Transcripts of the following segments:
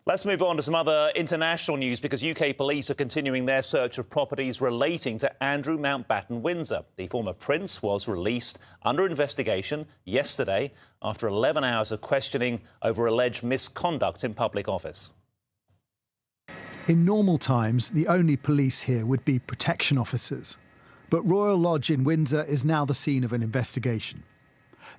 Let's move on to some other international news because UK police are continuing their search of properties relating to Andrew Mountbatten-Windsor. The former prince was released under investigation yesterday after 11 hours of questioning over alleged misconduct in public office. In normal times, the only police here would be protection officers. But Royal Lodge in Windsor is now the scene of an investigation.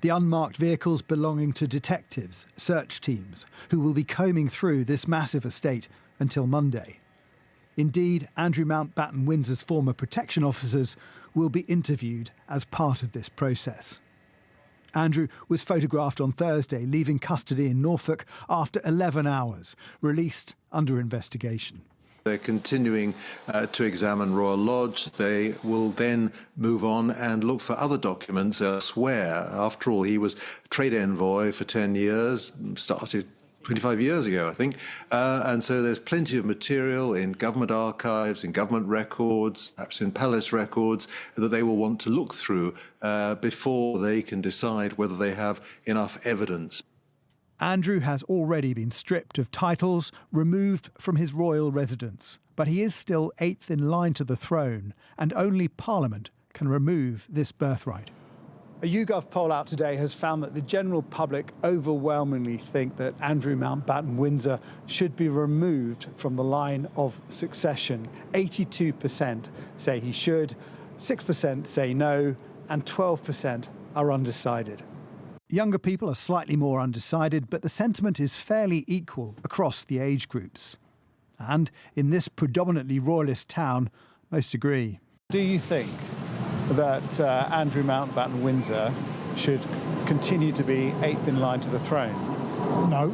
The unmarked vehicles belonging to detectives, search teams, who will be combing through this massive estate until Monday. Indeed, Andrew Mountbatten-Windsor's former protection officers will be interviewed as part of this process. Andrew was photographed on Thursday, leaving custody in Norfolk after 11 hours, released under investigation. They're continuing to examine Royal Lodge. They will then move on and look for other documents elsewhere. After all, he was trade envoy for 10 years, started 25 years ago, I think. And so there's plenty of material in government archives, in government records, perhaps in palace records, that they will want to look through before they can decide whether they have enough evidence. Andrew has already been stripped of titles, removed from his royal residence, but he is still 8th in line to the throne, and only Parliament can remove this birthright. A YouGov poll out today has found that the general public overwhelmingly think that Andrew Mountbatten-Windsor should be removed from the line of succession. 82% say he should, 6% say no, and 12% are undecided. Younger people are slightly more undecided, but the sentiment is fairly equal across the age groups. And in this predominantly royalist town, most agree. Do you think that Andrew Mountbatten-Windsor should continue to be 8th in line to the throne? No.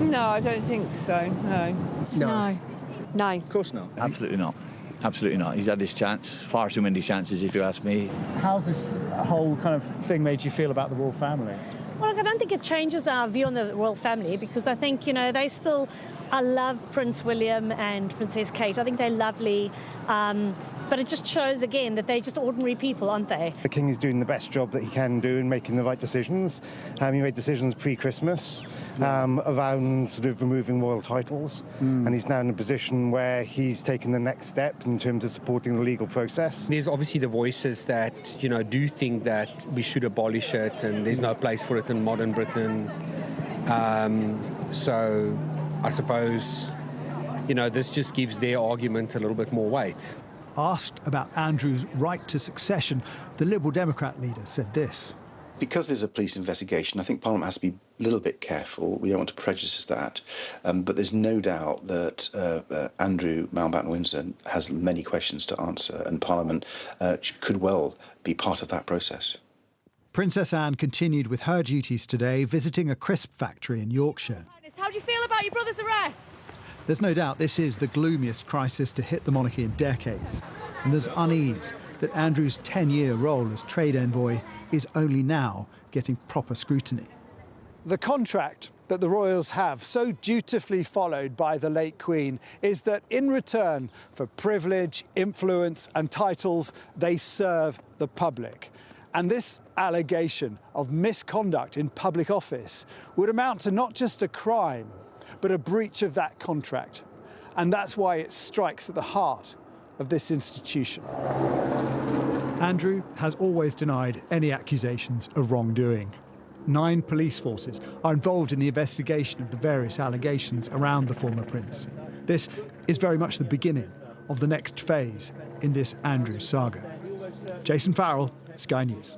No, I don't think so, no. No. No. Of course not. Absolutely not. Absolutely not. He's had his chance, far too many chances if you ask me. How's this whole kind of thing made you feel about the royal family? Well, look, I don't think it changes our view on the royal family because I think, you know, I love Prince William and Princess Kate. I think they're lovely. But it just shows, again, that they're just ordinary people, aren't they? The King is doing the best job that he can do in making the right decisions. He made decisions pre-Christmas around sort of removing royal titles, and he's now in a position where he's taken the next step in terms of supporting the legal process. There's obviously the voices that, you know, do think that we should abolish it and there's no place for it in modern Britain. So I suppose, you know, this just gives their argument a little bit more weight. Asked about Andrew's right to succession, the Liberal Democrat leader said this. Because there's a police investigation, I think Parliament has to be a little bit careful. We don't want to prejudice that. But there's no doubt that Andrew Mountbatten-Windsor has many questions to answer, and Parliament could well be part of that process. Princess Anne continued with her duties today, visiting a crisp factory in Yorkshire. How do you feel about your brother's arrest? There's no doubt this is the gloomiest crisis to hit the monarchy in decades, and there's unease that Andrew's 10-year role as trade envoy is only now getting proper scrutiny. The contract that the royals have, so dutifully followed by the late Queen, is that in return for privilege, influence and titles, they serve the public. And this allegation of misconduct in public office would amount to not just a crime, but a breach of that contract. And that's why it strikes at the heart of this institution. Andrew has always denied any accusations of wrongdoing. 9 police forces are involved in the investigation of the various allegations around the former prince. This is very much the beginning of the next phase in this Andrew saga. Jason Farrell, Sky News.